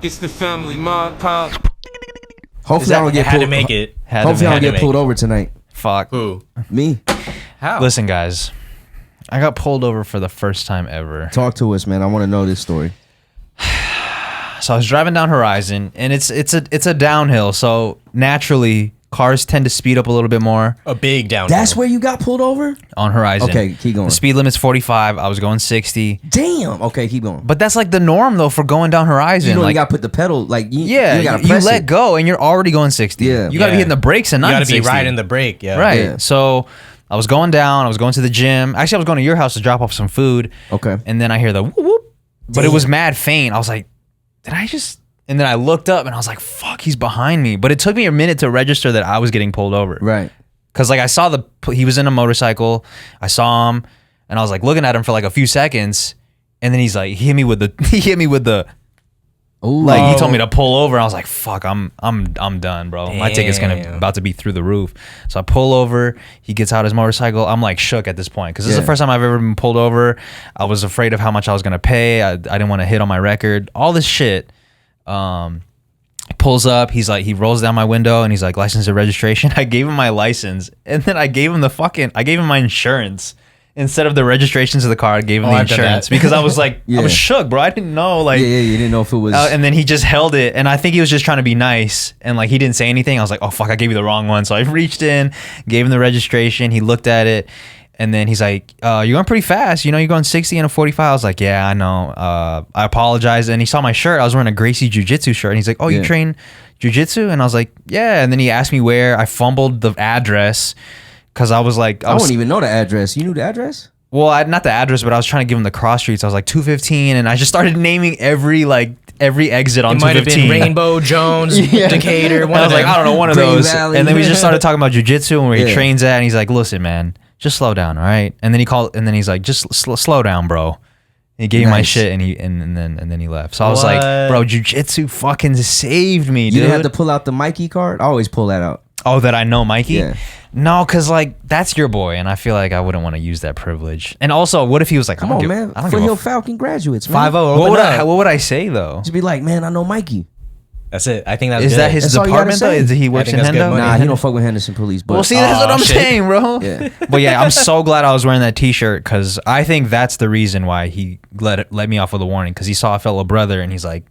It's the family Mart pop. Hopefully I don't get had pulled. to make it. Hopefully I don't get pulled over tonight. Fuck. Who? Me. How? Listen, guys. I got pulled over for the first time ever. Talk to us, man. I want to know this story. So I was driving down Horizon, and it's a downhill. So naturally, cars tend to speed up a little bit more A big downhill. That's where you got pulled over? on Horizon. Okay, keep going. The speed limit's 45. I was going 60. Damn. Okay, keep going. But that's like the norm though for going down Horizon. You know, like, you got to put the pedal, like, you got to you press let it. go, and you're already going 60. Yeah. You got to be hitting the brakes and You not got to be 60. riding the brake. Yeah. Right. Yeah. So I was going down. I was going to the gym. Actually, I was going to your house to drop off some food. Okay. And then I hear the whoop whoop, but it was mad faint. I was like, did I just? And then I looked up and I was like, fuck, he's behind me. But it took me a minute to register that I was getting pulled over. Right. Cause like I saw he was in a motorcycle. I saw him, and I was like looking at him for like a few seconds, and then he's like, he hit me with the. Ooh. Like he told me to pull over, and I was like, "Fuck, I'm done, bro. My ticket's about to be through the roof." So I pull over. He gets out his motorcycle. I'm like shook at this point because this is the first time I've ever been pulled over. I was afraid of how much I was gonna pay. I didn't want to hit on my record. All this shit. He pulls up. He's like, he rolls down my window, and he's like, "License and registration." I gave him my license, and then I gave him my insurance. Instead of the registrations of the car, I gave him the insurance because I was like, I was shook, bro. I didn't know, like, yeah, you didn't know if it was. and then he just held it, and I think he was just trying to be nice, and like he didn't say anything. I was like, oh fuck, I gave you the wrong one. So I reached in, gave him the registration. He looked at it, and then he's like, you're going pretty fast. You know, you're going 60 and a 45. I was like, yeah, I know. I apologize. And he saw my shirt. I was wearing a Gracie Jiu-Jitsu shirt, and he's like, oh, you train Jiu-Jitsu? And I was like, yeah. And then he asked me where. I fumbled the address because I was like, I wouldn't even know the address. You knew the address? Well, not the address, but I was trying to give him the cross streets. I was like 215, and I just started naming every exit on 215. It might have been Rainbow, Jones, Decatur. I was like, I don't know, one of Green those. Valley. And then we just started talking about jiu-jitsu and where he trains at, and he's like, listen, man, just slow down, all right? And then he's like, just slow down, bro. He gave me my shit, and then he left. So I was like, bro, jiu-jitsu fucking saved me, dude. You didn't have to pull out the Mikey card? I always pull that out. Oh, that I know Mikey? Yeah. No, because like that's your boy, and I feel like I wouldn't want to use that privilege. And also, what if he was like, Come on, man. Foothill Falcon graduates, man. 5-0. What would I say though? Just be like, man, I know Mikey. That's it. I think that's Is good. that his That's all you department though? gotta say. Is he works in think that's good Hendo? money. Nah, he don't fuck with Henderson Police. But Well, see, that's what I'm shit. saying, bro. Yeah. But yeah, I'm so glad I was wearing that T-shirt because I think that's the reason why he let me off with a warning because he saw a fellow brother and he's like,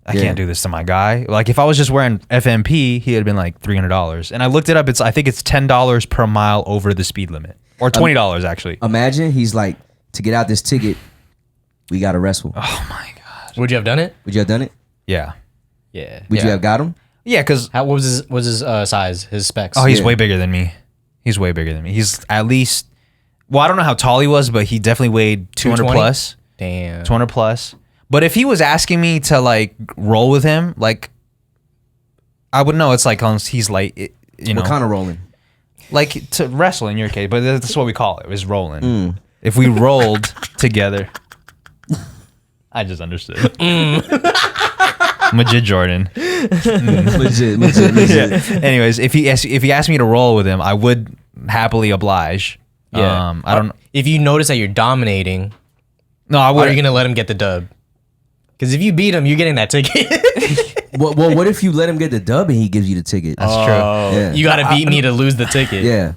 I can't do this to my guy. Like if I was just wearing FMP, he had been like $300. And I looked it up. I think it's $10 per mile over the speed limit, or $20 actually. Imagine he's like, to get out this ticket, we got to wrestle. Oh my god. Would you have done it? Would you have done it? Yeah. Yeah. Would you have got him? Yeah, because What was his size? His specs? oh, he's way bigger than me. He's way bigger than me. He's at least, well, I don't know how tall he was, but he definitely weighed 200 220? plus. Damn. 200 plus. But if he was asking me to like roll with him, like I would know. It's like he's like, you know, What kind of rolling? like to wrestle in your case, but that's what we call it. Is rolling. If we rolled together, I just understood. Majid Jordan. Legit. Yeah. Anyways, if he asked me to roll with him, I would happily oblige. Yeah. I don't. If you notice that you're dominating, No, I are would. you gonna let him get the dub? Because if you beat him, you're getting that ticket. Well, what if you let him get the dub and he gives you the ticket? That's true. Yeah. You gotta beat me to lose the ticket. Yeah.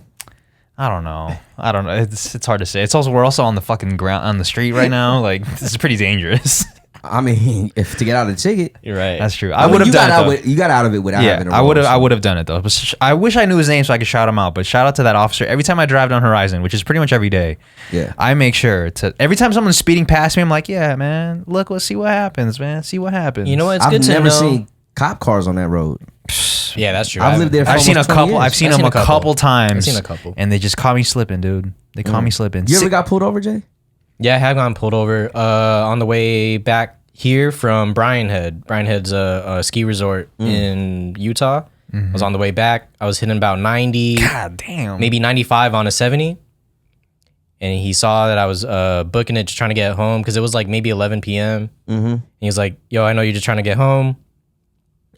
I don't know. It's hard to say. It's also we're also on the fucking ground on the street right now. Like this is pretty dangerous. I mean, if to get out of the ticket, You're right. That's true. I I would have you done got it. out. You got out of it without having a I would have. roll, I would have done it though. But I wish I knew his name so I could shout him out. But shout out to that officer. Every time I drive down Horizon, which is pretty much every day, Yeah. I make sure to. Every time someone's speeding past me, I'm like, yeah, man, look, let's see what happens, man. See what happens. You know what? It's I've good to never know. seen cop cars on that road. Yeah, that's true. I've lived there for I've seen a almost 20 couple. years. I've seen I've them seen a a couple. couple times. I've seen a couple. and they just caught me slipping, dude. They caught me slipping. You ever got pulled over, Jay? Yeah, I have gotten pulled over on the way back here from Bryan Head. Bryan Head's a ski resort in Utah. I was on the way back. I was hitting about 90, God damn. maybe 95 on a 70. And he saw that I was booking it, just trying to get home because it was like maybe 11 p.m. And he was like, yo, I know you're just trying to get home.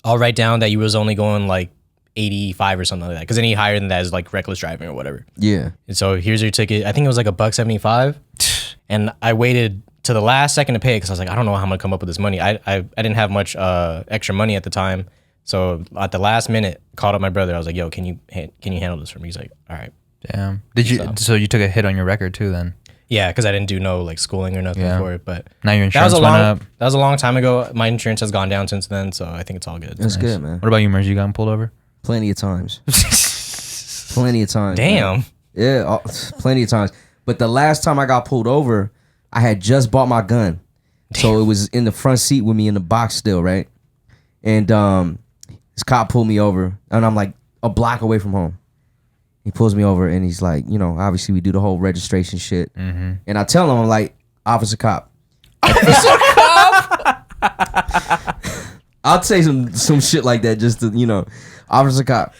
I'll write down that you was only going like 85 or something like that. Because any higher than that is like reckless driving or whatever. Yeah. And so here's your ticket. I think it was like $1.75. And I waited to the last second to pay because I was like, I don't know how I'm gonna come up with this money. I didn't have much extra money at the time, so at the last minute, called up my brother. I was like, yo, can you handle this for me? He's like, all right. Damn. Did you? So you took a hit on your record too then? Yeah, because I didn't do no like schooling or nothing for it. But now your insurance went up. That was a long time ago. My insurance has gone down since then, so I think it's all good. That's good, man. What about you, Merz? You gotten pulled over? Plenty of times. Plenty of times. Damn. Man. Yeah, plenty of times. But the last time I got pulled over, I had just bought my gun. So it was in the front seat with me in the box still, right? And this cop pulled me over, and I'm like a block away from home. He pulls me over, and he's like, you know, obviously we do the whole registration shit. Mm-hmm. And I tell him, I'm like, officer cop. Officer cop! I'll say some shit like that just to, you know, officer cop.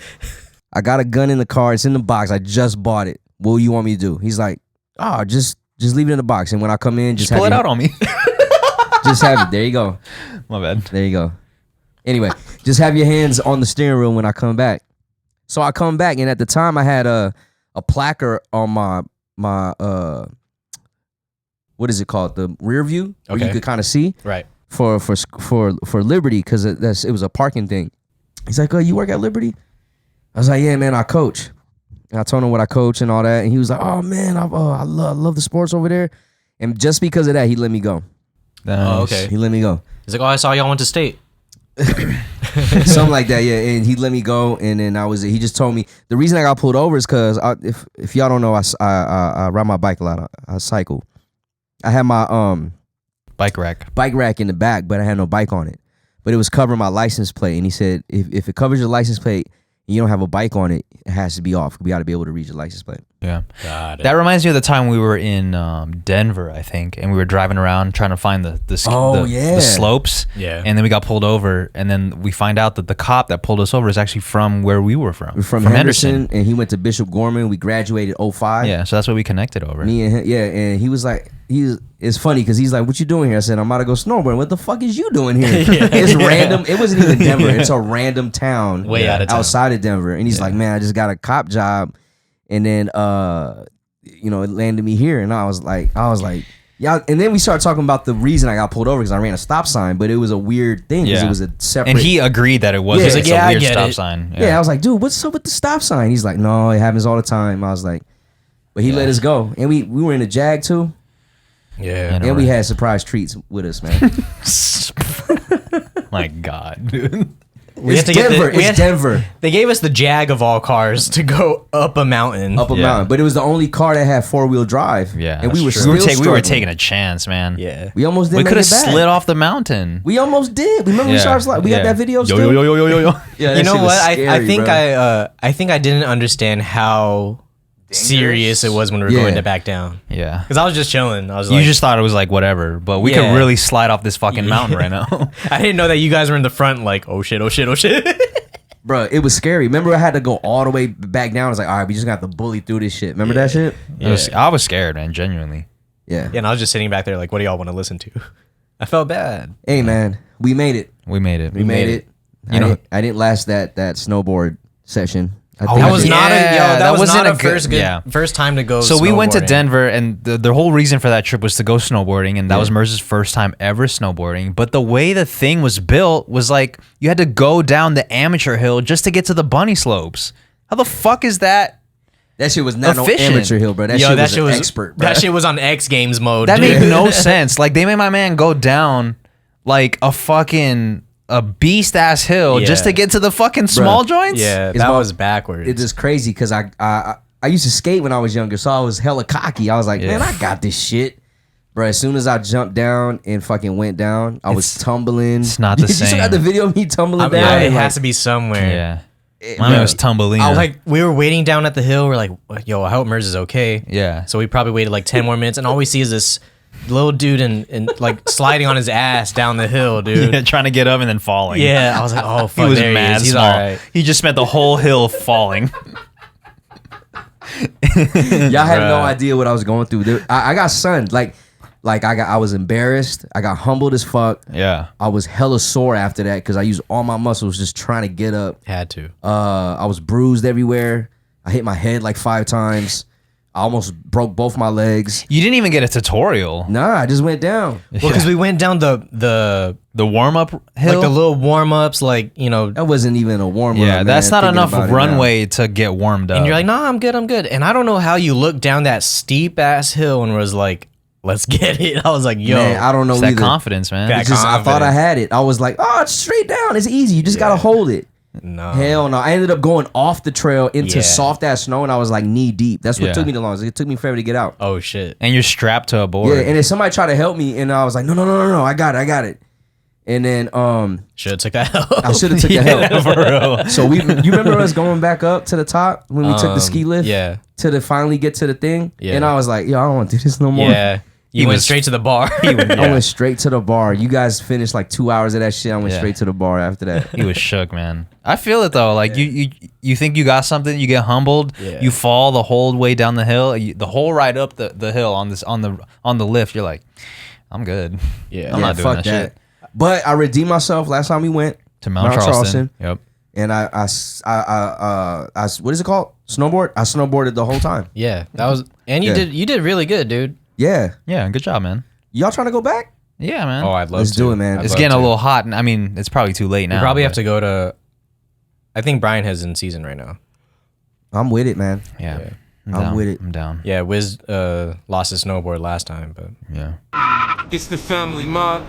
I got a gun in the car. It's in the box. I just bought it. What do you want me to do? He's like, oh, just leave it in the box. And when I come in, just pull it out on me. Just have it. There you go. My bad. There you go. Anyway, just have your hands on the steering wheel when I come back. So I come back, and at the time I had a placard on my what is it called? The rear view, where you could kind of see. Right. For Liberty, because it was a parking thing. He's like, oh, you work at Liberty? I was like, yeah, man, I coach. And I told him what I coach and all that, and he was like, oh man, I love the sports over there. And just because of that, he let me go. Nice. Oh, okay. He let me go. He's like, oh, I saw y'all went to state. Something like that, yeah. And he let me go, and then he just told me the reason I got pulled over is because if y'all don't know, I ride my bike a lot. I cycle. I had my bike rack in the back, but I had no bike on it. But it was covering my license plate, and he said if it covers your license plate and you don't have a bike on it, it has to be off. We got to be able to read your license plate. Yeah. That reminds me of the time we were in Denver, I think, and we were driving around trying to find the slopes. Yeah. And then we got pulled over, and then we find out that the cop that pulled us over is actually from where we were from. We're from Henderson, and he went to Bishop Gorman. We graduated 05. Yeah, so that's where we connected over. Me and him, yeah, and he was like, it's funny because he's like, what you doing here? I said, I'm about to go snowboarding. What the fuck is you doing here? It's random. It wasn't even Denver. It's a random town way out of town, outside of Denver. And he's like, man, I just got a cop job. And then, it landed me here. And I was like, yeah. And then we started talking about the reason I got pulled over because I ran a stop sign, but it was a weird thing because it was a separate. And he agreed that it was a weird stop sign. Yeah, I was like, dude, what's up with the stop sign? He's like, no, it happens all the time. I was like, but he let us go. And we were in a Jag too. Yeah. And we had surprise treats with us, man. My God, dude. It's Denver. They gave us the Jag of all cars to go up a mountain. Mountain. But it was the only car that had 4-wheel drive. Yeah. And we were we were taking a chance, man. Yeah. We almost did. We could have slid off the mountain. We almost did. Remember we started sliding? We got that video still? Yo. Yeah, you know what? I think I didn't understand how serious it was when we were going to back down. Yeah. Because I was just chilling. I was you just thought it was like whatever, but we could really slide off this fucking mountain right now. I didn't know that you guys were in the front like, oh shit. Bro, it was scary. Remember I had to go all the way back down. I was like, all right, we just got to bully through this shit. Remember that shit? Yeah. I was scared, man, genuinely. Yeah. And I was just sitting back there like, what do y'all want to listen to? I felt bad. Hey, man, we made it. We made it. We made it. I didn't last that snowboard session. That was not a first time to go. So we went to Denver, and the whole reason for that trip was to go snowboarding, and that was Merz's first time ever snowboarding. But the way the thing was built was like you had to go down the amateur hill just to get to the bunny slopes. How the fuck is that? That shit was not efficient. No amateur hill, bro. That shit was expert, bro. That shit was on X Games mode. That made no sense. Like they made my man go down like a beast ass hill just to get to the fucking small joints. Yeah, that was backwards. It is crazy because I used to skate when I was younger, so I was hella cocky. I was like, man, I got this shit, bro. As soon as I jumped down and fucking went down, I was tumbling. It's not the same. You got the video of me tumbling down? Yeah, it has to be somewhere. Yeah. My man was tumbling. We were waiting down at the hill. We're like, yo, I hope Merz is okay. Yeah. So we probably waited like 10 more minutes, and all we see is this little dude and like sliding on his ass down the hill, dude. Yeah, trying to get up and then falling. Yeah, I was like, oh fuck, he was mad He's small. all right. He just spent the whole hill falling. Y'all had no idea what I was going through. I got sunned. I was embarrassed. I got humbled as fuck. Yeah. I was hella sore after that because I used all my muscles just trying to get up. Had to. I was bruised everywhere. I hit my head like 5 times. I almost broke both my legs. You didn't even get a tutorial. Nah, I just went down. Well, because we went down the warm up hill. like the little warm ups, like That wasn't even a warm up. Yeah, that's not enough runway to get warmed up. And you're like, nah, I'm good. And I don't know how you looked down that steep ass hill and was like, let's get it. I was like, yo, Man, I don't know it's either. that confidence, man. That It's just, I thought I had it. I was like, oh, it's straight down. It's easy. You just gotta hold it. no. Hell no. I ended up going off the trail into Yeah. soft ass snow, and I was like knee deep. That's what Yeah. took me the longest. It took me forever to get out. Oh shit. And you're strapped to a board. Yeah, and then somebody tried to help me, and I was like, no, I got it. And then Should have took that help. I should have took the help. for real. So you remember us going back up to the top when we took the ski lift? Yeah. To finally get to the thing? Yeah. And I was like, yo, I don't want to do this no more. Yeah. You went was- straight to the bar. I went straight to the bar. You guys finished like 2 hours of that shit. I went Yeah. straight to the bar after that. He was shook, man. I feel it though. Like you think you got something, you get humbled, Yeah. you fall the whole way down the hill, the whole ride up the hill on the lift. You're like, I'm good. Yeah. I'm not doing that shit. But I redeemed myself last time we went To Mount Charleston. Yep. And I what is it called? Snowboard? I snowboarded the whole time. Yeah. That was and you Yeah. did really good, dude. Yeah. Yeah, good job, man. Y'all trying to go back? Yeah, man. Oh, I'd love Let's to. do it, man. I'd it's love getting to. a little hot, and I mean, it's probably too late now. We probably have but- to go to I think Brian has in season right now. I'm with it, man. Yeah, Yeah. I'm down. with it. I'm down. Yeah, Wiz lost his snowboard last time, but Yeah. It's the family Mart.